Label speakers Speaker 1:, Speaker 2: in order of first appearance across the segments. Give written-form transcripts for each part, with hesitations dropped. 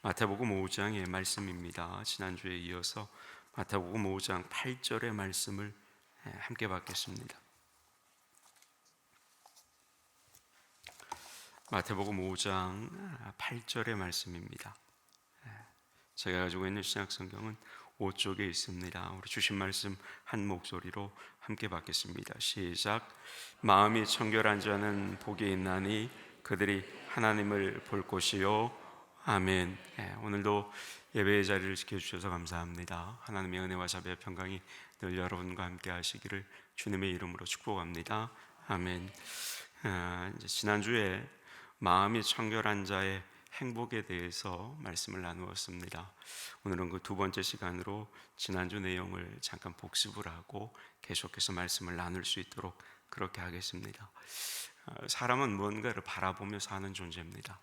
Speaker 1: 마태복음 5장의 말씀입니다. 지난주에 이어서 마태복음 5장 8절의 말씀을 함께 받겠습니다. 마태복음 5장 8절의 말씀입니다. 제가 가지고 있는 신약성경은 5쪽에 있습니다. 우리 주신 말씀 한 목소리로 함께 받겠습니다. 시작. 마음이 청결한 자는 복이 있나니 그들이 하나님을 볼 것이요. 아멘. 오늘도 예배의 자리를 지켜주셔서 감사합니다. 하나님의 은혜와 자비와 평강이 늘 여러분과 함께 하시기를 주님의 이름으로 축복합니다. 아멘. 지난주에 마음이 청결한 자의 행복에 대해서 말씀을 나누었습니다. 오늘은 그 두 번째 시간으로 지난주 내용을 잠깐 복습을 하고 계속해서 말씀을 나눌 수 있도록 그렇게 하겠습니다. 사람은 무언가를 바라보며 사는 존재입니다.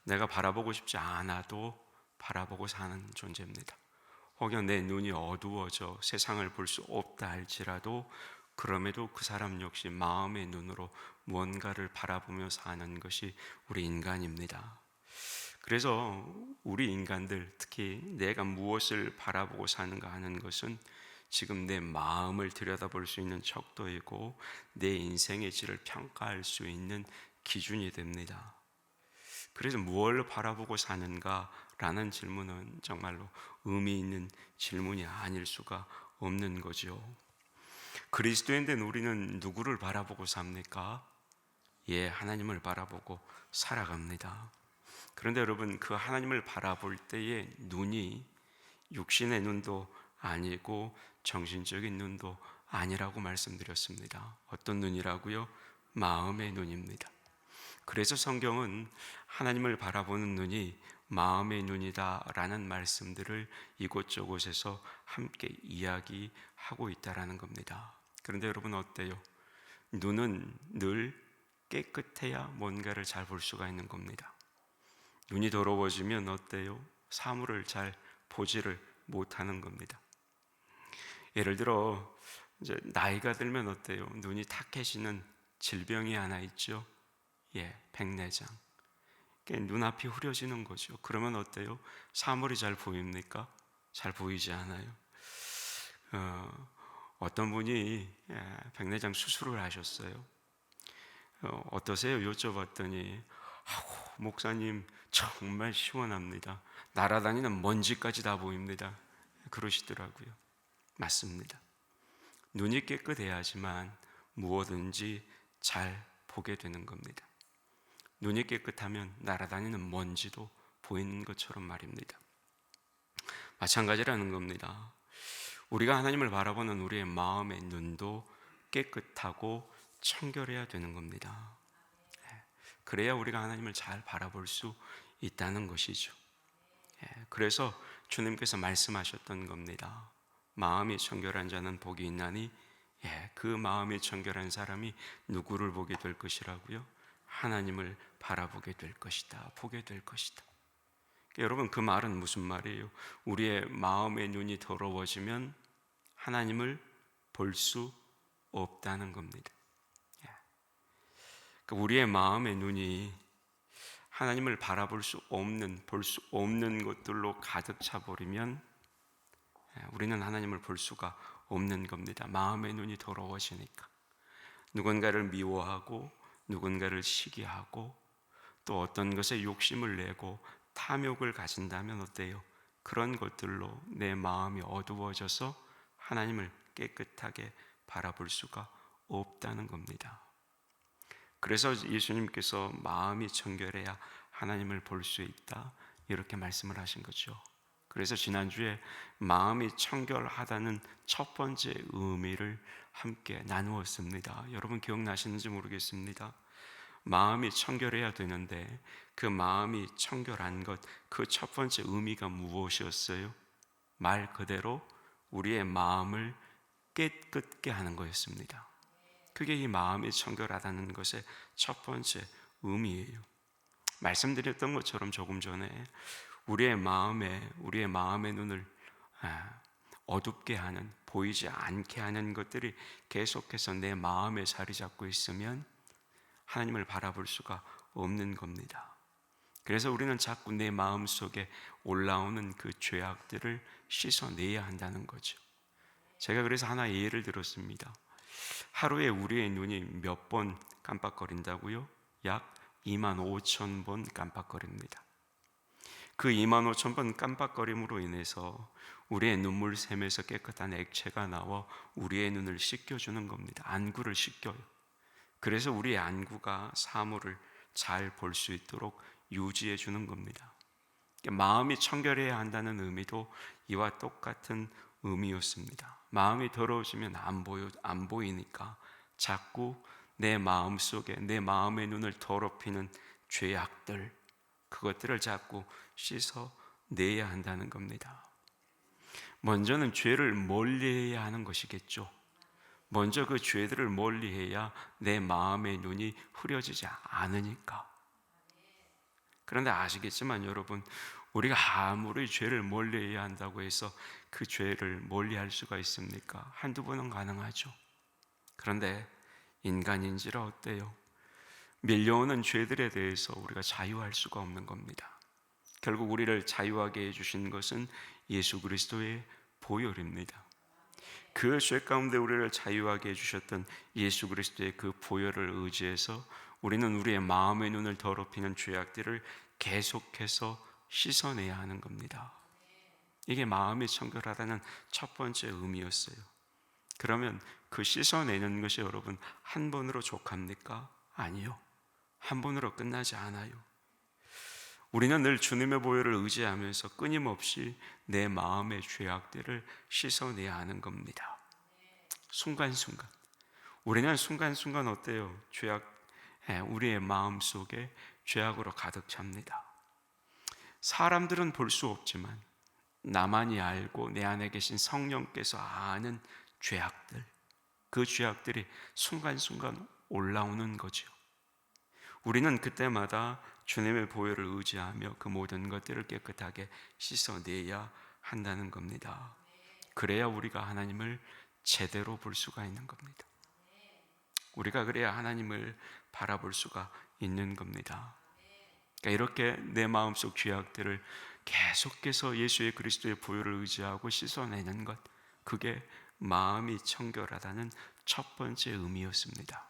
Speaker 1: 내가 바라보고 싶지 않아도 바라보고 사는 존재입니다. 혹여 내 눈이 어두워져 세상을 볼 수 없다 할지라도 그럼에도 그 사람 역시 마음의 눈으로 무언가를 바라보며 사는 것이 우리 인간입니다. 그래서 우리 인간들, 특히 내가 무엇을 바라보고 사는가 하는 것은 지금 내 마음을 들여다볼 수 있는 척도이고 내 인생의 질을 평가할 수 있는 기준이 됩니다. 그래서 무엇을 바라보고 사는가 라는 질문은 정말로 의미 있는 질문이 아닐 수가 없는 거죠. 그리스도인된 우리는 누구를 바라보고 삽니까? 하나님을 바라보고 살아갑니다. 그런데 여러분, 그 하나님을 바라볼 때의 눈이 육신의 눈도 아니고 정신적인 눈도 아니라고 말씀드렸습니다. 어떤 눈이라고요? 마음의 눈입니다. 그래서 성경은 하나님을 바라보는 눈이 마음의 눈이다 라는 말씀들을 이곳저곳에서 함께 이야기하고 있다라는 겁니다. 그런데 여러분 어때요? 눈은 늘 깨끗해야 뭔가를 잘 볼 수가 있는 겁니다. 눈이 더러워지면 어때요? 사물을 잘 보지를 못하는 겁니다. 예를 들어 이제 나이가 들면 어때요? 눈이 탁해지는 질병이 하나 있죠. 백내장. 눈앞이 흐려지는 거죠. 그러면 어때요? 사물이 잘 보입니까? 잘 보이지 않아요. 어떤 분이 백내장 수술을 하셨어요. 어떠세요? 여쭤봤더니 목사님 정말 시원합니다. 날아다니는 먼지까지 다 보입니다. 그러시더라고요. 맞습니다. 눈이 깨끗해야지만 무엇든지 잘 보게 되는 겁니다. 눈이 깨끗하면 날아다니는 먼지도 보이는 것처럼 말입니다. 마찬가지라는 겁니다. 우리가 하나님을 바라보는 우리의 마음의 눈도 깨끗하고 청결해야 되는 겁니다. 그래야 우리가 하나님을 잘 바라볼 수 있다는 것이죠. 그래서 주님께서 말씀하셨던 겁니다. 마음이 청결한 자는 복이 있나니 그 마음이 청결한 사람이 누구를 보게 될 것이라고요? 하나님을 바라보게 될 것이다. 보게 될 것이다. 여러분, 그 말은 무슨 말이에요? 우리의 마음의 눈이 더러워지면 하나님을 볼 수 없다는 겁니다. 우리의 마음의 눈이 하나님을 바라볼 수 없는, 볼 수 없는 것들로 가득 차버리면 우리는 하나님을 볼 수가 없는 겁니다. 마음의 눈이 더러워지니까. 누군가를 미워하고 누군가를 시기하고 또 어떤 것에 욕심을 내고 탐욕을 가진다면 어때요? 그런 것들로 내 마음이 어두워져서 하나님을 깨끗하게 바라볼 수가 없다는 겁니다. 그래서 예수님께서 마음이 청결해야 하나님을 볼 수 있다 이렇게 말씀을 하신 거죠. 그래서 지난주에 마음이 청결하다는 첫 번째 의미를 함께 나누었습니다. 여러분 기억나시는지 모르겠습니다. 마음이 청결해야 되는데 그 마음이 청결한 것, 그 첫 번째 의미가 무엇이었어요? 말 그대로 우리의 마음을 깨끗게 하는 거였습니다. 그게 이 마음이 청결하다는 것의 첫 번째 의미예요. 말씀드렸던 것처럼 조금 전에 우리의 마음의 눈을 어둡게 하는, 보이지 않게 하는 것들이 계속해서 내 마음에 자리 잡고 있으면 하나님을 바라볼 수가 없는 겁니다. 그래서 우리는 자꾸 내 마음속에 올라오는 그 죄악들을 씻어내야 한다는 거죠. 제가 그래서 하나 예를 들었습니다. 하루에 우리의 눈이 몇 번 깜빡거린다고요? 약 2만 5천 번 깜빡거립니다. 그 2만 5천 번 깜빡거림으로 인해서 우리의 눈물샘에서 깨끗한 액체가 나와 우리의 눈을 씻겨주는 겁니다. 안구를 씻겨요. 그래서 우리의 안구가 사물을 잘 볼 수 있도록 유지해 주는 겁니다. 마음이 청결해야 한다는 의미도 이와 똑같은 의미였습니다. 마음이 더러워지면 안 보이니까 자꾸 내 마음 속에 내 마음의 눈을 더럽히는 죄악들, 그것들을 자꾸 씻어내야 한다는 겁니다. 먼저는 죄를 멀리해야 하는 것이겠죠. 먼저 그 죄들을 멀리해야 내 마음의 눈이 흐려지지 않으니까. 그런데 아시겠지만 여러분, 우리가 아무리 죄를 멀리해야 한다고 해서 그 죄를 멀리할 수가 있습니까? 한두 번은 가능하죠. 그런데 인간인지라 어때요? 밀려오는 죄들에 대해서 우리가 자유할 수가 없는 겁니다. 결국 우리를 자유하게 해주신 것은 예수 그리스도의 보혈입니다. 그 죄 가운데 우리를 자유하게 해주셨던 예수 그리스도의 그 보혈을 의지해서 우리는 우리의 마음의 눈을 더럽히는 죄악들을 계속해서 씻어내야 하는 겁니다. 이게 마음이 청결하다는 첫 번째 의미였어요. 그러면 그 씻어내는 것이 여러분 한 번으로 족합니까? 아니요. 한 번으로 끝나지 않아요. 우리는 늘 주님의 보혈을 의지하면서 끊임없이 내 마음의 죄악들을 씻어내야 하는 겁니다. 순간순간. 우리는 순간순간 어때요? 우리의 마음 속에 죄악으로 가득 찹니다. 사람들은 볼 수 없지만 나만이 알고 내 안에 계신 성령께서 아는 죄악들, 그 죄악들이 순간순간 올라오는 거죠. 우리는 그때마다 주님의 보혈을 의지하며 그 모든 것들을 깨끗하게 씻어내야 한다는 겁니다. 그래야 우리가 하나님을 제대로 볼 수가 있는 겁니다. 우리가 그래야 하나님을 바라볼 수가 있는 겁니다. 그러니까 이렇게 내 마음속 죄악들을 계속해서 예수의 그리스도의 보혈을 의지하고 씻어내는 것, 그게 마음이 청결하다는 첫 번째 의미였습니다.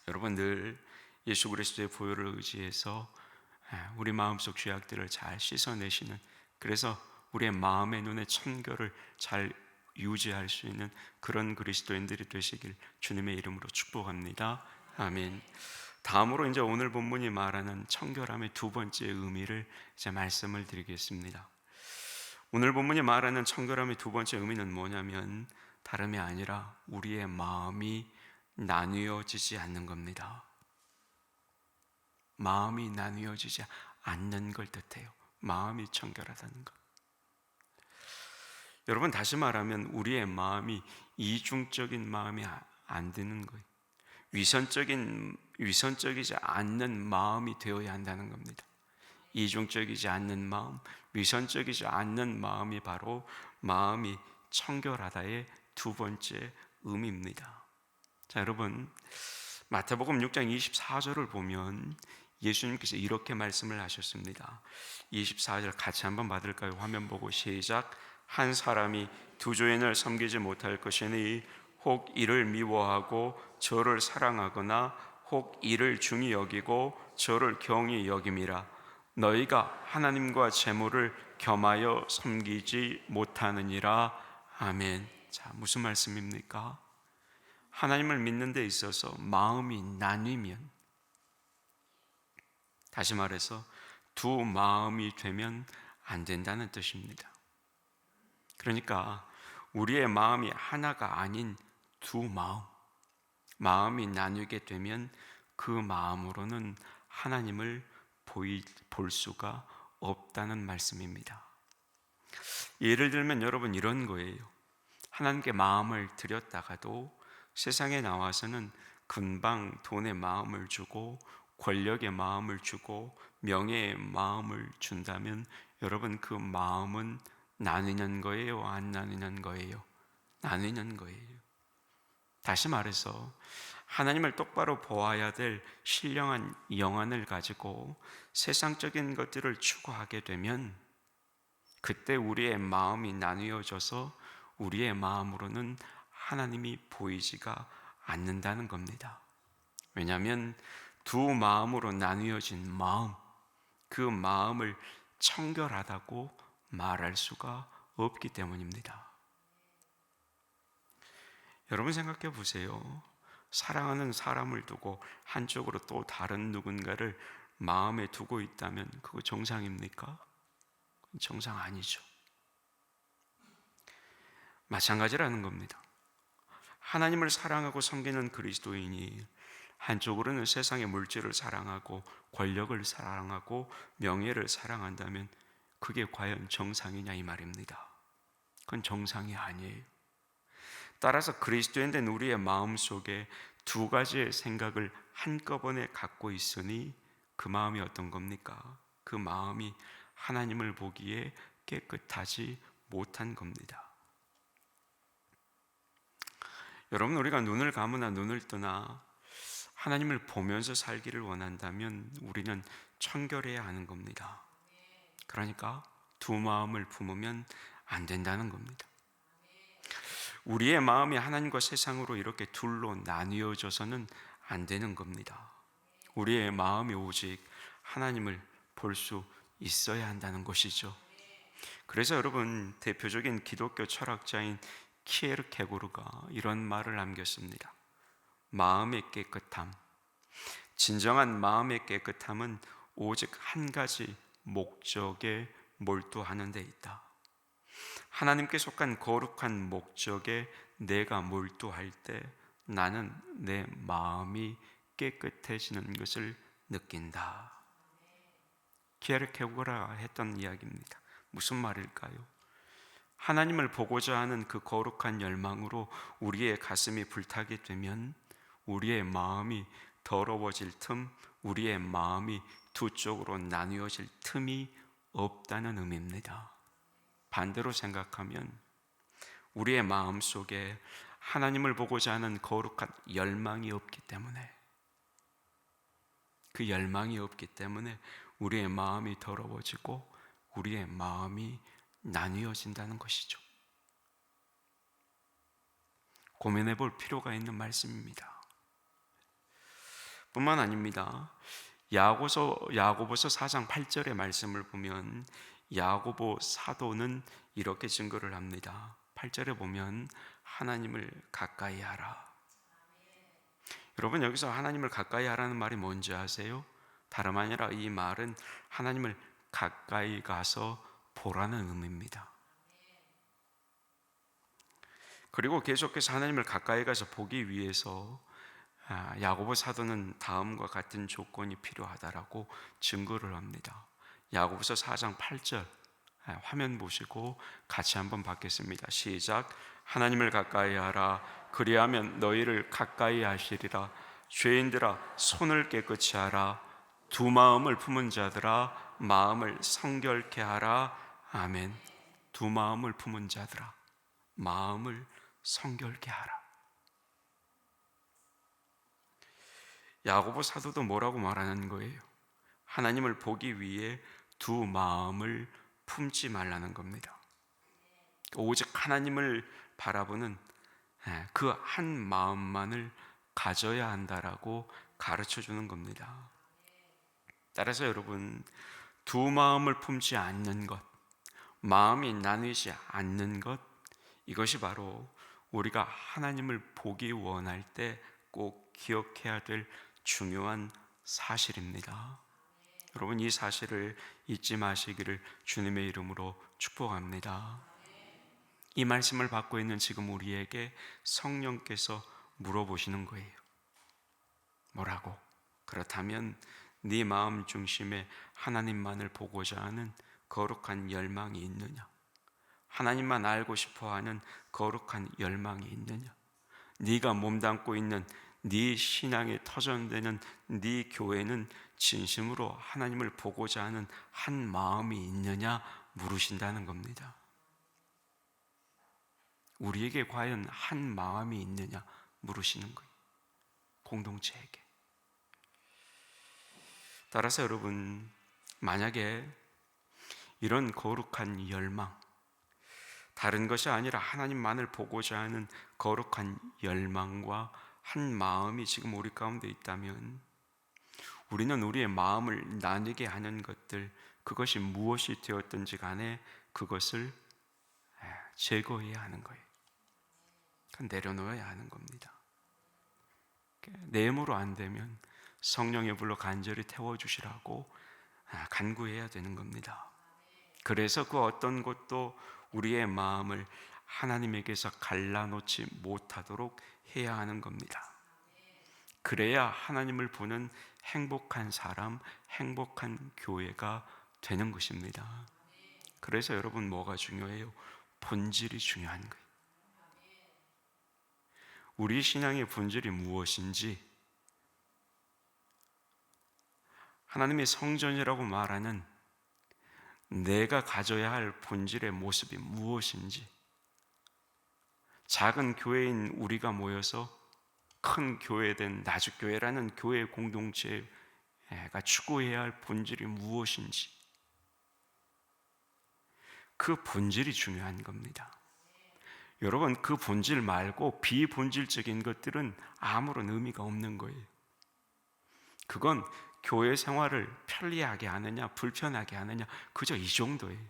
Speaker 1: 여러분 늘 예수 그리스도의 보혈을 의지해서 우리 마음속 죄악들을 잘 씻어내시는, 그래서 우리의 마음의 눈의 청결을 잘 유지할 수 있는 그런 그리스도인들이 되시길 주님의 이름으로 축복합니다. 아멘. 다음으로 이제 오늘 본문이 말하는 청결함의 두 번째 의미를 이제 말씀을 드리겠습니다. 오늘 본문이 말하는 청결함의 두 번째 의미는 뭐냐면 다름이 아니라 우리의 마음이 나뉘어지지 않는 겁니다. 마음이 나뉘어지지 않는 걸 뜻해요. 마음이 청결하다는 것. 여러분 다시 말하면 우리의 마음이 이중적인 마음이 안 드는 거예요. 위선적이지 않는 마음이 되어야 한다는 겁니다. 이중적이지 않는 마음, 위선적이지 않는 마음이 바로 마음이 청결하다의 두 번째 의미입니다. 자, 여러분 마태복음 6장 24절을 보면 예수님께서 이렇게 말씀을 하셨습니다. 24절 같이 한번 받을까요? 화면 보고 시작. 한 사람이 두 주인을 섬기지 못할 것이니 혹 이를 미워하고 저를 사랑하거나 혹 이를 중히 여기고 저를 경히 여김이라. 너희가 하나님과 재물을 겸하여 섬기지 못하느니라. 아멘. 자, 무슨 말씀입니까? 하나님을 믿는 데 있어서 마음이 나뉘면, 다시 말해서 두 마음이 되면 안 된다는 뜻입니다. 그러니까 우리의 마음이 하나가 아닌 두 마음이 나뉘게 되면 그 마음으로는 하나님을 볼 수가 없다는 말씀입니다. 예를 들면 여러분 이런 거예요. 하나님께 마음을 드렸다가도 세상에 나와서는 금방 돈의 마음을 주고 권력의 마음을 주고 명예의 마음을 준다면 여러분 그 마음은 나뉘는 거예요? 안 나뉘는 거예요? 나뉘는 거예요. 다시 말해서 하나님을 똑바로 보아야 될 신령한 영안을 가지고 세상적인 것들을 추구하게 되면 그때 우리의 마음이 나뉘어져서 우리의 마음으로는 하나님이 보이지가 않는다는 겁니다. 왜냐하면 두 마음으로 나뉘어진 마음, 그 마음을 청결하다고 말할 수가 없기 때문입니다. 여러분 생각해 보세요. 사랑하는 사람을 두고 한쪽으로 또 다른 누군가를 마음에 두고 있다면 그거 정상입니까? 정상 아니죠. 마찬가지라는 겁니다. 하나님을 사랑하고 섬기는 그리스도인이 한쪽으로는 세상의 물질을 사랑하고 권력을 사랑하고 명예를 사랑한다면 그게 과연 정상이냐 이 말입니다. 그건 정상이 아니에요. 따라서 그리스도인 된 우리의 마음 속에 두 가지의 생각을 한꺼번에 갖고 있으니 그 마음이 어떤 겁니까? 그 마음이 하나님을 보기에 깨끗하지 못한 겁니다. 여러분, 우리가 눈을 감으나 눈을 뜨나 하나님을 보면서 살기를 원한다면 우리는 청결해야 하는 겁니다. 그러니까 두 마음을 품으면 안 된다는 겁니다. 우리의 마음이 하나님과 세상으로 이렇게 둘로 나뉘어져서는 안 되는 겁니다. 우리의 마음이 오직 하나님을 볼 수 있어야 한다는 것이죠. 그래서 여러분, 대표적인 기독교 철학자인 키에르케고르가 이런 말을 남겼습니다. 마음의 깨끗함, 진정한 마음의 깨끗함은 오직 한 가지 목적에 몰두하는 데 있다. 하나님께 속한 거룩한 목적에 내가 몰두할 때 나는 내 마음이 깨끗해지는 것을 느낀다. 키에르케고르가 했던 이야기입니다. 무슨 말일까요? 하나님을 보고자 하는 그 거룩한 열망으로 우리의 가슴이 불타게 되면 우리의 마음이 더러워질 틈, 우리의 마음이 두 쪽으로 나뉘어질 틈이 없다는 의미입니다. 반대로 생각하면 우리의 마음 속에 하나님을 보고자 하는 거룩한 열망이 없기 때문에, 그 열망이 없기 때문에 우리의 마음이 더러워지고 우리의 마음이 나뉘어진다는 것이죠. 고민해 볼 필요가 있는 말씀입니다. 뿐만 아닙니다. 야고보서 4장 8절의 말씀을 보면 야고보 사도는 이렇게 증거를 합니다. 8절에 보면 하나님을 가까이 하라. 여러분, 여기서 하나님을 가까이 하라는 말이 뭔지 아세요? 다름 아니라 이 말은 하나님을 가까이 가서 보라는 의미입니다. 그리고 계속해서 하나님을 가까이 가서 보기 위해서 야고보 사도는 다음과 같은 조건이 필요하다라고 증거를 합니다. 야고보서 4장 8절 화면 보시고 같이 한번 받겠습니다. 시작. 하나님을 가까이 하라. 그리하면 너희를 가까이 하시리라. 죄인들아 손을 깨끗이 하라. 두 마음을 품은 자들아 마음을 성결케 하라. 아멘. 두 마음을 품은 자들아 마음을 성결케 하라. 야고보 사도도 뭐라고 말하는 거예요? 하나님을 보기 위해 두 마음을 품지 말라는 겁니다. 오직 하나님을 바라보는 그 한 마음만을 가져야 한다라고 가르쳐 주는 겁니다. 따라서 여러분, 두 마음을 품지 않는 것, 마음이 나뉘지 않는 것, 이것이 바로 우리가 하나님을 보기 원할 때 꼭 기억해야 될 중요한 사실입니다. 여러분, 이 사실을 잊지 마시기를 주님의 이름으로 축복합니다. 이 말씀을 받고 있는 지금 우리에게 성령께서 물어보시는 거예요. 뭐라고? 그렇다면 네 마음 중심에 하나님만을 보고자 하는 거룩한 열망이 있느냐? 하나님만 알고 싶어하는 거룩한 열망이 있느냐? 네가 몸담고 있는 네 신앙의 터전되는 네 교회는 진심으로 하나님을 보고자 하는 한 마음이 있느냐 물으신다는 겁니다. 우리에게 과연 한 마음이 있느냐 물으시는 거예요. 공동체에게. 따라서 여러분, 만약에 이런 거룩한 열망, 다른 것이 아니라 하나님만을 보고자 하는 거룩한 열망과 한 마음이 지금 우리 가운데 있다면, 우리는 우리의 마음을 나뉘게 하는 것들, 그것이 무엇이 되었든지 간에 그것을 제거해야 하는 거예요. 내려놓아야 하는 겁니다. 내 힘으로 안 되면 성령의 불로 간절히 태워주시라고 간구해야 되는 겁니다. 그래서 그 어떤 것도 우리의 마음을 하나님에게서 갈라놓지 못하도록 해야 하는 겁니다. 그래야 하나님을 보는 행복한 사람, 행복한 교회가 되는 것입니다. 그래서 여러분, 뭐가 중요해요? 본질이 중요한 거예요. 우리 신앙의 본질이 무엇인지, 하나님의 성전이라고 말하는 내가 가져야 할 본질의 모습이 무엇인지, 작은 교회인 우리가 모여서 큰 교회된 나주교회라는 교회 공동체가 추구해야 할 본질이 무엇인지, 그 본질이 중요한 겁니다. 여러분, 그 본질 말고 비본질적인 것들은 아무런 의미가 없는 거예요. 그건 교회 생활을 편리하게 하느냐 불편하게 하느냐, 그저 이 정도예요.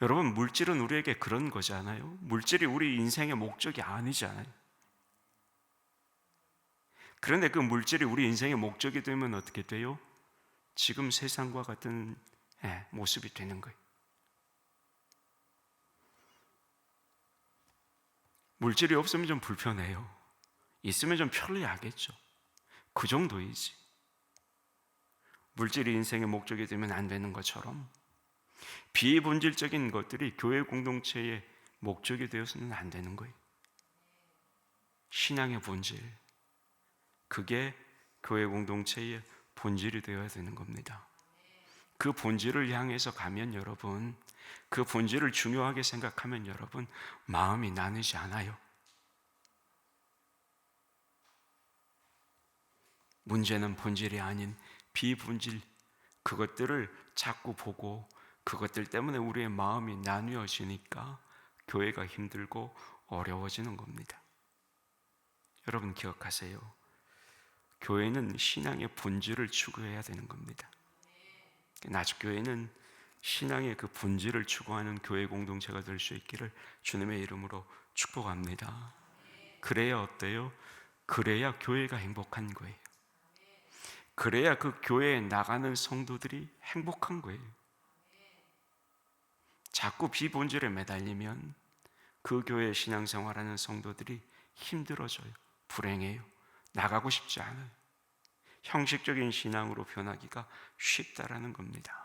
Speaker 1: 여러분, 물질은 우리에게 그런 거잖아요. 물질이 우리 인생의 목적이 아니잖아요. 그런데 그 물질이 우리 인생의 목적이 되면 어떻게 돼요? 지금 세상과 같은 모습이 되는 거예요. 물질이 없으면 좀 불편해요. 있으면 좀 편리하겠죠. 그 정도이지. 물질이 인생의 목적이 되면 안 되는 것처럼 비본질적인 것들이 교회 공동체의 목적이 되어서는 안 되는 거예요. 신앙의 본질, 그게 교회 공동체의 본질이 되어야 되는 겁니다. 그 본질을 향해서 가면 여러분, 그 본질을 중요하게 생각하면 여러분, 마음이 나누지 않아요. 문제는 본질이 아닌 비본질, 그것들을 자꾸 보고 그것들 때문에 우리의 마음이 나뉘어지니까 교회가 힘들고 어려워지는 겁니다. 여러분, 기억하세요. 교회는 신앙의 본질을 추구해야 되는 겁니다. 나주교회는 신앙의 그 본질을 추구하는 교회 공동체가 될 수 있기를 주님의 이름으로 축복합니다. 그래야 어때요? 그래야 교회가 행복한 거예요. 그래야 그 교회에 나가는 성도들이 행복한 거예요. 자꾸 비본질에 매달리면 그 교회에 신앙생활하는 성도들이 힘들어져요. 불행해요. 나가고 싶지 않아요. 형식적인 신앙으로 변하기가 쉽다라는 겁니다.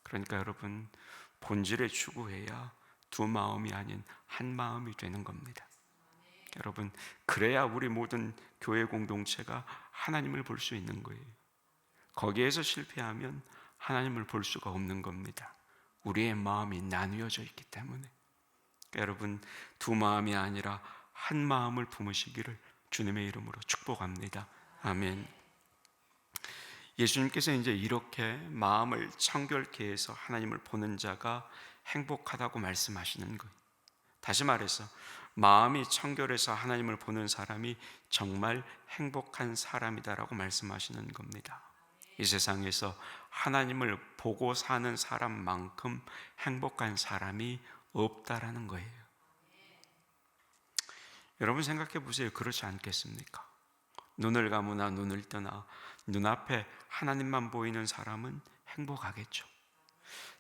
Speaker 1: 그러니까 여러분, 본질에 추구해야 두 마음이 아닌 한 마음이 되는 겁니다. 여러분, 그래야 우리 모든 교회 공동체가 하나님을 볼 수 있는 거예요. 거기에서 실패하면 하나님을 볼 수가 없는 겁니다. 우리의 마음이 나뉘어져 있기 때문에. 여러분, 두 마음이 아니라 한 마음을 품으시기를 주님의 이름으로 축복합니다. 아멘. 예수님께서 이제 이렇게 마음을 청결케 해서 하나님을 보는 자가 행복하다고 말씀하시는 거예요. 다시 말해서 마음이 청결해서 하나님을 보는 사람이 정말 행복한 사람이다라고 말씀하시는 겁니다. 이 세상에서 하나님을 보고 사는 사람만큼 행복한 사람이 없다라는 거예요. 여러분, 생각해 보세요. 그렇지 않겠습니까? 눈을 감으나 눈을 뜨나 눈앞에 하나님만 보이는 사람은 행복하겠죠.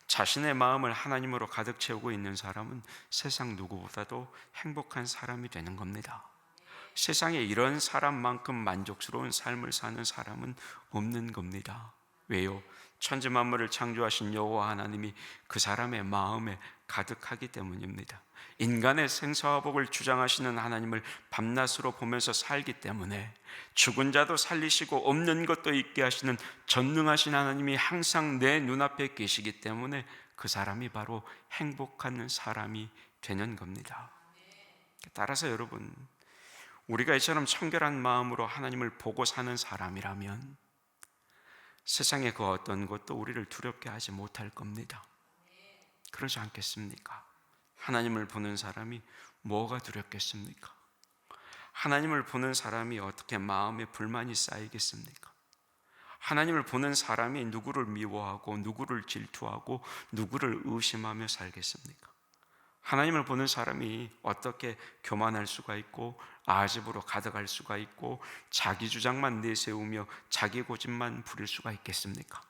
Speaker 1: 자신의 마음을 하나님으로 가득 채우고 있는 사람은 세상 누구보다도 행복한 사람이 되는 겁니다. 세상에 이런 사람만큼 만족스러운 삶을 사는 사람은 없는 겁니다. 왜요? 천지 만물을 창조하신 여호와 하나님이 그 사람의 마음에 가득하기 때문입니다. 인간의 생사와 복을 주장하시는 하나님을 밤낮으로 보면서 살기 때문에 죽은 자도 살리시고 없는 것도 있게 하시는 전능하신 하나님이 항상 내 눈앞에 계시기 때문에 그 사람이 바로 행복한 사람이 되는 겁니다. 따라서 여러분, 우리가 이처럼 청결한 마음으로 하나님을 보고 사는 사람이라면 세상의 그 어떤 것도 우리를 두렵게 하지 못할 겁니다. 그러지 않겠습니까? 하나님을 보는 사람이 뭐가 두렵겠습니까? 하나님을 보는 사람이 어떻게 마음에 불만이 쌓이겠습니까? 하나님을 보는 사람이 누구를 미워하고 누구를 질투하고 누구를 의심하며 살겠습니까? 하나님을 보는 사람이 어떻게 교만할 수가 있고 아집으로 가득할 수가 있고 자기 주장만 내세우며 자기 고집만 부릴 수가 있겠습니까?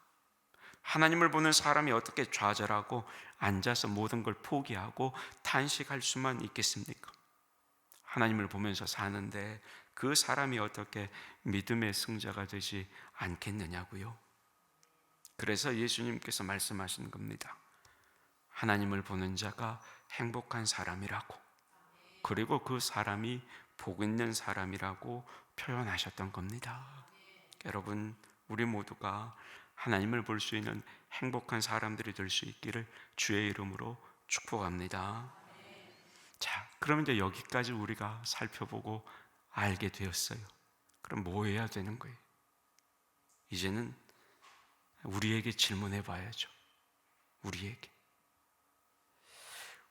Speaker 1: 하나님을 보는 사람이 어떻게 좌절하고 앉아서 모든 걸 포기하고 탄식할 수만 있겠습니까? 하나님을 보면서 사는데 그 사람이 어떻게 믿음의 승자가 되지 않겠느냐고요. 그래서 예수님께서 말씀하신 겁니다. 하나님을 보는 자가 행복한 사람이라고, 그리고 그 사람이 복 있는 사람이라고 표현하셨던 겁니다. 여러분, 우리 모두가 하나님을 볼 수 있는 행복한 사람들이 될 수 있기를 주의 이름으로 축복합니다. 자, 그럼 이제 여기까지 우리가 살펴보고 알게 되었어요. 그럼 뭐 해야 되는 거예요? 이제는 우리에게 질문해 봐야죠. 우리에게.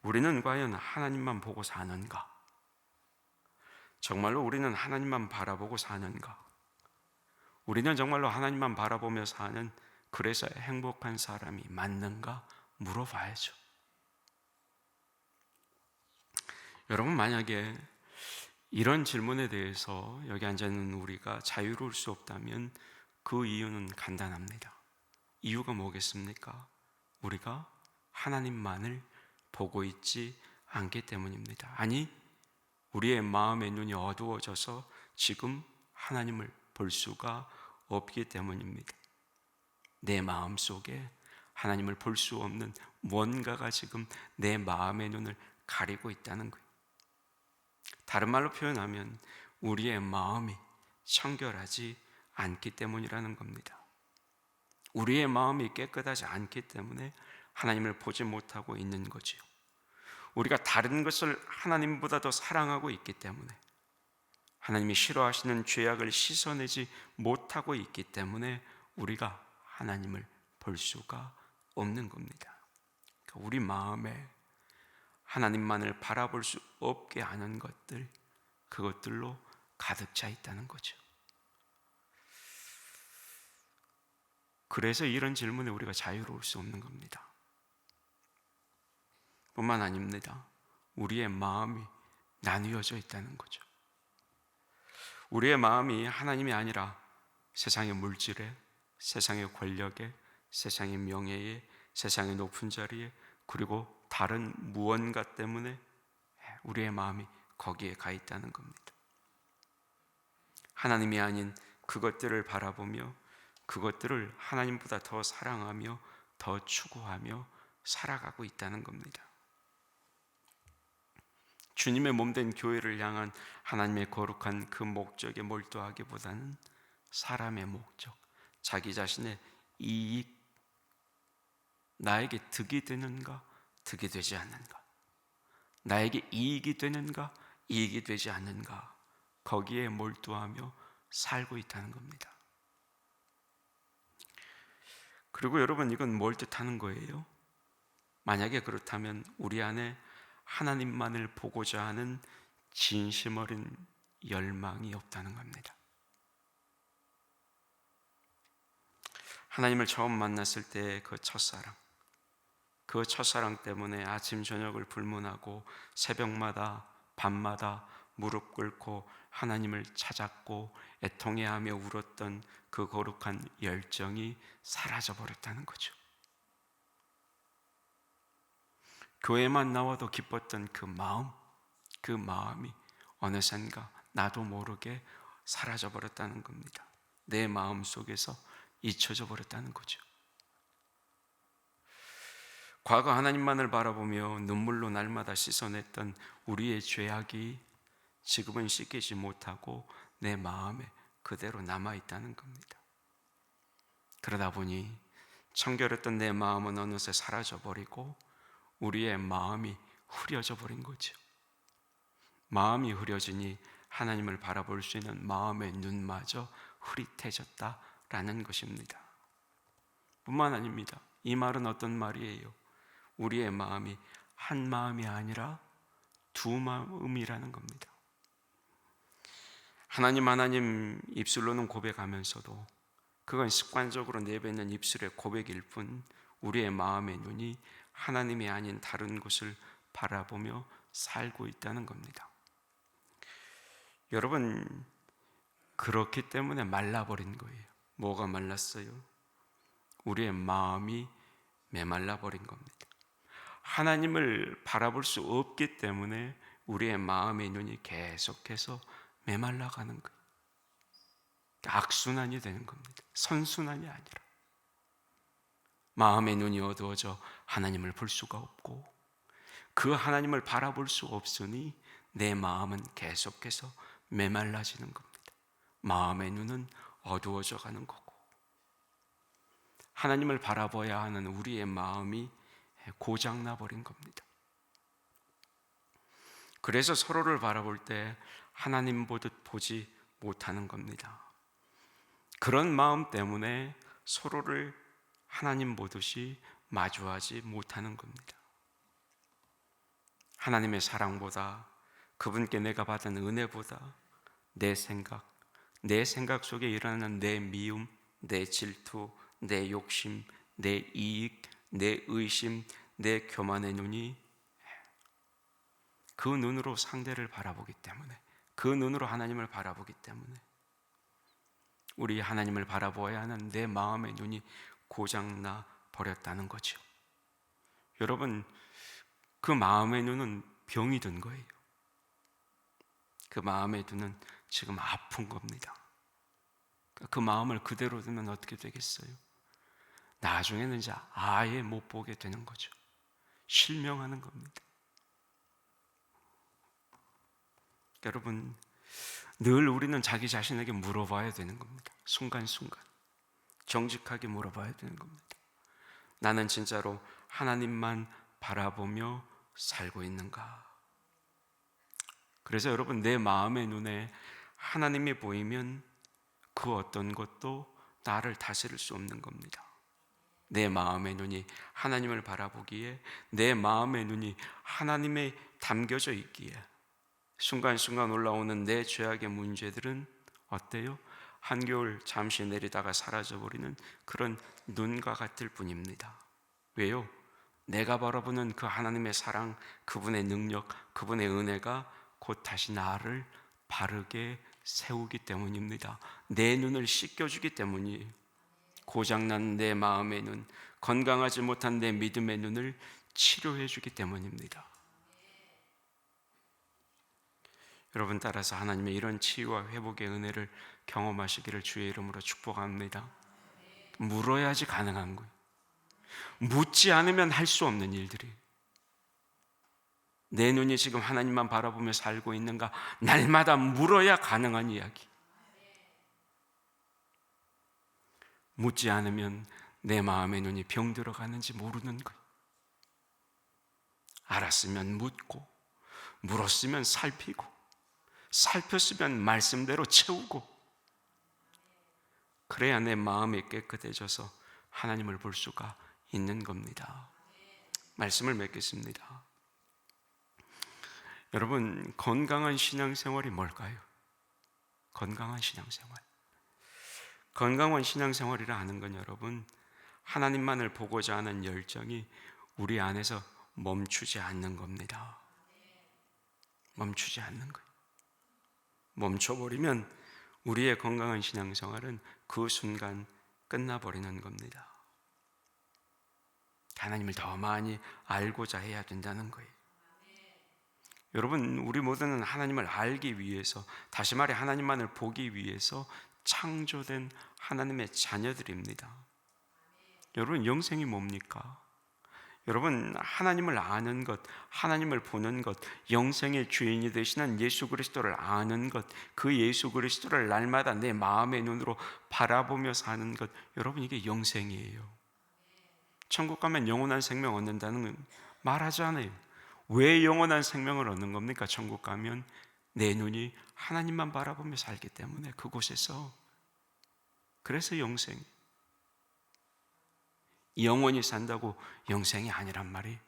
Speaker 1: 우리는 과연 하나님만 보고 사는가? 정말로 우리는 하나님만 바라보고 사는가? 우리는 정말로 하나님만 바라보며 사는 그래서 행복한 사람이 맞는가? 물어봐야죠. 여러분, 만약에 이런 질문에 대해서 여기 앉아있는 우리가 자유로울 수 없다면 그 이유는 간단합니다. 이유가 뭐겠습니까? 우리가 하나님만을 보고 있지 않기 때문입니다. 아니, 우리의 마음의 눈이 어두워져서 지금 하나님을 볼 수가 없기 때문입니다. 내 마음 속에 하나님을 볼 수 없는 뭔가가 지금 내 마음의 눈을 가리고 있다는 거예요. 다른 말로 표현하면 우리의 마음이 청결하지 않기 때문이라는 겁니다. 우리의 마음이 깨끗하지 않기 때문에 하나님을 보지 못하고 있는 거지요. 우리가 다른 것을 하나님보다 더 사랑하고 있기 때문에, 하나님이 싫어하시는 죄악을 씻어내지 못하고 있기 때문에 우리가 하나님을 볼 수가 없는 겁니다. 그러니까 우리 마음에 하나님만을 바라볼 수 없게 하는 것들, 그것들로 가득 차 있다는 거죠. 그래서 이런 질문에 우리가 자유로울 수 없는 겁니다. 뿐만 아닙니다. 우리의 마음이 나뉘어져 있다는 거죠. 우리의 마음이 하나님이 아니라 세상의 물질에, 세상의 권력에, 세상의 명예에, 세상의 높은 자리에, 그리고 다른 무언가 때문에 우리의 마음이 거기에 가 있다는 겁니다. 하나님이 아닌 그것들을 바라보며 그것들을 하나님보다 더 사랑하며 더 추구하며 살아가고 있다는 겁니다. 주님의 몸된 교회를 향한 하나님의 거룩한 그 목적에 몰두하기보다는 사람의 목적, 자기 자신의 이익, 나에게 득이 되는가, 득이 되지 않는가, 나에게 이익이 되는가, 이익이 되지 않는가, 거기에 몰두하며 살고 있다는 겁니다. 그리고 여러분, 이건 뭘 뜻하는 거예요? 만약에 그렇다면 우리 안에 하나님만을 보고자 하는 진심 어린 열망이 없다는 겁니다. 하나님을 처음 만났을 때 그 첫사랑, 그 첫사랑 때문에 아침 저녁을 불문하고 새벽마다 밤마다 무릎 꿇고 하나님을 찾았고 애통해하며 울었던 그 거룩한 열정이 사라져버렸다는 거죠. 교회만 나와도 기뻤던 그 마음이 어느샌가 나도 모르게 사라져버렸다는 겁니다. 내 마음 속에서 잊혀져 버렸다는 거죠. 과거 하나님만을 바라보며 눈물로 날마다 씻어냈던 우리의 죄악이 지금은 씻기지 못하고 내 마음에 그대로 남아있다는 겁니다. 그러다 보니 청결했던 내 마음은 어느새 사라져버리고 우리의 마음이 흐려져 버린 거죠. 마음이 흐려지니 하나님을 바라볼 수 있는 마음의 눈마저 흐릿해졌다라는 것입니다. 뿐만 아닙니다. 이 말은 어떤 말이에요? 우리의 마음이 한 마음이 아니라 두 마음이라는 겁니다. 하나님 입술로는 고백하면서도 그건 습관적으로 내뱉는 입술의 고백일 뿐 우리의 마음의 눈이 하나님이 아닌 다른 곳을 바라보며 살고 있다는 겁니다. 여러분, 그렇기 때문에 말라버린 거예요. 뭐가 말랐어요? 우리의 마음이 메말라버린 겁니다. 하나님을 바라볼 수 없기 때문에 우리의 마음의 눈이 계속해서 메말라가는 거예요. 악순환이 되는 겁니다. 선순환이 아니라. 마음의 눈이 어두워져 하나님을 볼 수가 없고 그 하나님을 바라볼 수 없으니 내 마음은 계속해서 메말라지는 겁니다. 마음의 눈은 어두워져 가는 거고 하나님을 바라봐야 하는 우리의 마음이 고장나 버린 겁니다. 그래서 서로를 바라볼 때 하나님 보듯 보지 못하는 겁니다. 그런 마음 때문에 서로를 하나님 보듯이 마주하지 못하는 겁니다. 하나님의 사랑보다 그분께 내가 받은 은혜보다 내 생각 속에 일어나는 내 미움, 내 질투, 내 욕심, 내 이익, 내 의심, 내 교만의 눈이 그 눈으로 상대를 바라보기 때문에 그 눈으로 하나님을 바라보기 때문에 우리 하나님을 바라보아야 하는 내 마음의 눈이 고장나 버렸다는 거죠. 여러분, 그 마음의 눈은 병이 든 거예요. 그 마음의 눈은 지금 아픈 겁니다. 그 마음을 그대로 두면 어떻게 되겠어요? 나중에는 이제 아예 못 보게 되는 거죠. 실명하는 겁니다. 여러분, 늘 우리는 자기 자신에게 물어봐야 되는 겁니다. 순간순간 정직하게 물어봐야 되는 겁니다. 나는 진짜로 하나님만 바라보며 살고 있는가? 그래서 여러분, 내 마음의 눈에 하나님이 보이면 그 어떤 것도 나를 다스릴 수 없는 겁니다. 내 마음의 눈이 하나님을 바라보기에 내 마음의 눈이 하나님에 담겨져 있기에 순간순간 올라오는 내 죄악의 문제들은 어때요? 한겨울 잠시 내리다가 사라져버리는 그런 눈과 같을 뿐입니다. 왜요? 내가 바라보는 그 하나님의 사랑, 그분의 능력, 그분의 은혜가 곧 다시 나를 바르게 세우기 때문입니다. 내 눈을 씻겨주기 때문이에요. 고장난 내 마음의 눈, 건강하지 못한 내 믿음의 눈을 치료해 주기 때문입니다. 여러분, 따라서 하나님의 이런 치유와 회복의 은혜를 경험하시기를 주의 이름으로 축복합니다. 물어야지 가능한 거예요. 묻지 않으면 할 수 없는 일들이. 내 눈이 지금 하나님만 바라보며 살고 있는가? 날마다 물어야 가능한 이야기. 묻지 않으면 내 마음의 눈이 병들어가는지 모르는 거예요. 알았으면 묻고, 물었으면 살피고, 살폈으면 말씀대로 채우고, 그래야 내 마음이 깨끗해져서 하나님을 볼 수가 있는 겁니다. 말씀을 맺겠습니다. 여러분, 건강한 신앙생활이 뭘까요? 건강한 신앙생활. 건강한 신앙생활이라 하는 건 여러분, 하나님만을 보고자 하는 열정이 우리 안에서 멈추지 않는 겁니다. 멈추지 않는 거예요. 멈춰버리면 우리의 건강한 신앙생활은 그 순간 끝나버리는 겁니다. 하나님을 더 많이 알고자 해야 된다는 거예요. 여러분, 우리 모두는 하나님을 알기 위해서, 다시 말해 하나님만을 보기 위해서 창조된 하나님의 자녀들입니다. 여러분, 영생이 뭡니까? 여러분, 하나님을 아는 것, 하나님을 보는 것, 영생의 주인이 되시는 예수 그리스도를 아는 것, 그 예수 그리스도를 날마다 내 마음의 눈으로 바라보며 사는 것, 여러분, 이게 영생이에요. 천국 가면 영원한 생명 얻는다는 말하지 않아요. 왜 영원한 생명을 얻는 겁니까? 천국 가면 내 눈이 하나님만 바라보며 살기 때문에 그곳에서, 그래서 영원히 산다고 영생이 아니란 말이에요.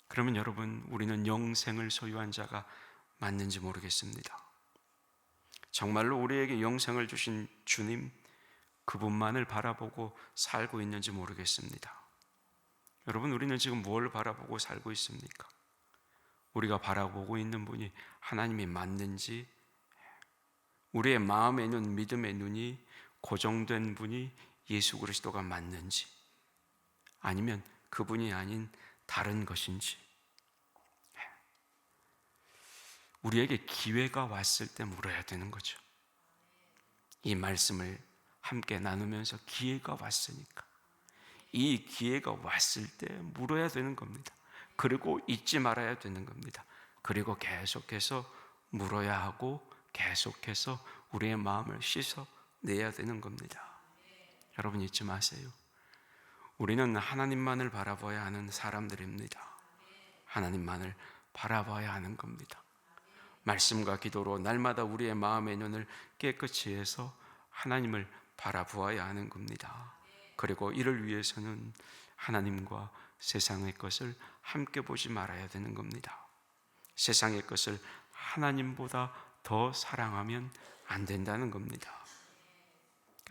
Speaker 1: 그러면 여러분, 우리는 영생을 소유한 자가 맞는지 모르겠습니다. 정말로 우리에게 영생을 주신 주님, 그분만을 바라보고 살고 있는지 모르겠습니다. 여러분, 우리는 지금 뭘 바라보고 살고 있습니까? 우리가 바라보고 있는 분이 하나님이 맞는지, 우리의 마음의 눈, 믿음의 눈이 고정된 분이 예수 그리스도가 맞는지, 아니면 그분이 아닌 다른 것인지, 우리에게 기회가 왔을 때 물어야 되는 거죠. 이 말씀을 함께 나누면서 기회가 왔으니까 이 기회가 왔을 때 물어야 되는 겁니다. 그리고 잊지 말아야 되는 겁니다. 그리고 계속해서 물어야 하고 계속해서 우리의 마음을 씻어내야 되는 겁니다. 여러분, 잊지 마세요. 우리는 하나님만을 바라봐야 하는 사람들입니다. 하나님만을 바라봐야 하는 겁니다. 말씀과 기도로 날마다 우리의 마음의 눈을 깨끗이 해서 하나님을 바라보아야 하는 겁니다. 그리고 이를 위해서는 하나님과 세상의 것을 함께 보지 말아야 되는 겁니다. 세상의 것을 하나님보다 더 사랑하면 안 된다는 겁니다.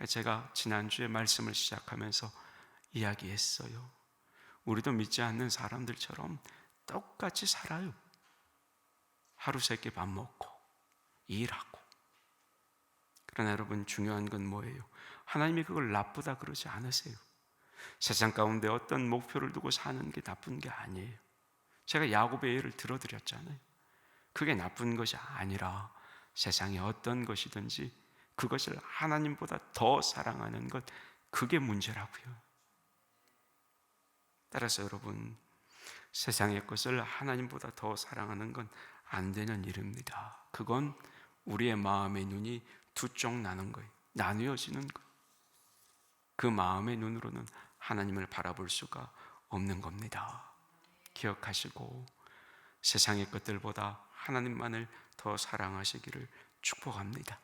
Speaker 1: 제가 지난주에 말씀을 시작하면서 이야기했어요. 우리도 믿지 않는 사람들처럼 똑같이 살아요. 하루 세끼 밥 먹고 일하고. 그러나 여러분, 중요한 건 뭐예요? 하나님이 그걸 나쁘다 그러지 않으세요. 세상 가운데 어떤 목표를 두고 사는 게 나쁜 게 아니에요. 제가 야곱의 예를 들어드렸잖아요. 그게 나쁜 것이 아니라 세상에 어떤 것이든지 그것을 하나님보다 더 사랑하는 것, 그게 문제라고요. 따라서 여러분, 세상의 것을 하나님보다 더 사랑하는 건 안 되는 일입니다. 그건 우리의 마음의 눈이 두 쪽 나는 거예요. 나뉘어지는 거예요. 그 마음의 눈으로는 하나님을 바라볼 수가 없는 겁니다. 기억하시고 세상의 것들보다 하나님만을 더 사랑하시기를 축복합니다.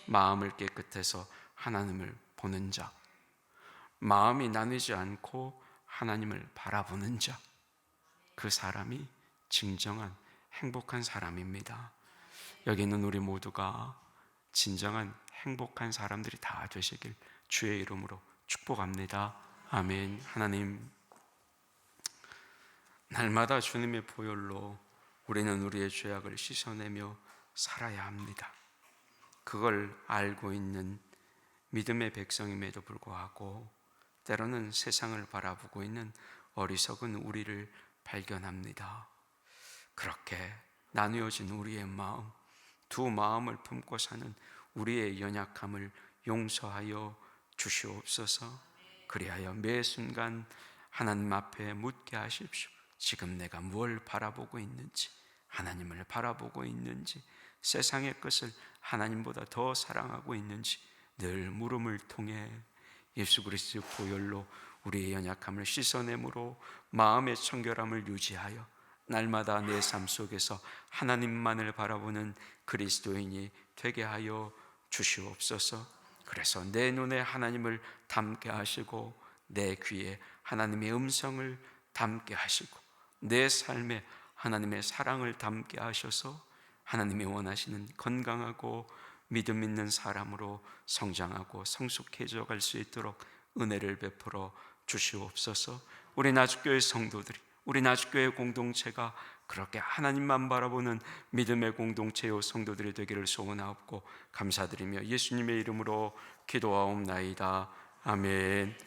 Speaker 1: 마음을 깨끗해서 하나님을 보는 자, 마음이 나뉘지 않고 하나님을 바라보는 자, 그 사람이 진정한 행복한 사람입니다. 여기 있는 우리 모두가 진정한 행복한 사람들이 다 되시길 주의 이름으로 축복합니다. 아멘. 하나님, 날마다 주님의 보혈로 우리는 우리의 죄악을 씻어내며 살아야 합니다. 그걸 알고 있는 믿음의 백성임에도 불구하고 때로는 세상을 바라보고 있는 어리석은 우리를 발견합니다. 그렇게 나누어진 우리의 마음, 두 마음을 품고 사는 우리의 연약함을 용서하여 주시옵소서. 그리하여 매 순간 하나님 앞에 묻게 하십시오. 지금 내가 뭘 바라보고 있는지, 하나님을 바라보고 있는지, 세상의 것을 하나님보다 더 사랑하고 있는지 늘 물음을 통해 예수 그리스도의 보혈로 우리의 연약함을 씻어내므로 마음의 청결함을 유지하여 날마다 내 삶 속에서 하나님만을 바라보는 그리스도인이 되게 하여 주시옵소서. 그래서 내 눈에 하나님을 담게 하시고 내 귀에 하나님의 음성을 담게 하시고 내 삶에 하나님의 사랑을 담게 하셔서 하나님이 원하시는 건강하고 믿음 있는 사람으로 성장하고 성숙해져 갈 수 있도록 은혜를 베풀어 주시옵소서. 우리 나주교회 성도들이, 우리 나주교회 공동체가 그렇게 하나님만 바라보는 믿음의 공동체요 성도들이 되기를 소원하옵고 감사드리며 예수님의 이름으로 기도하옵나이다. 아멘.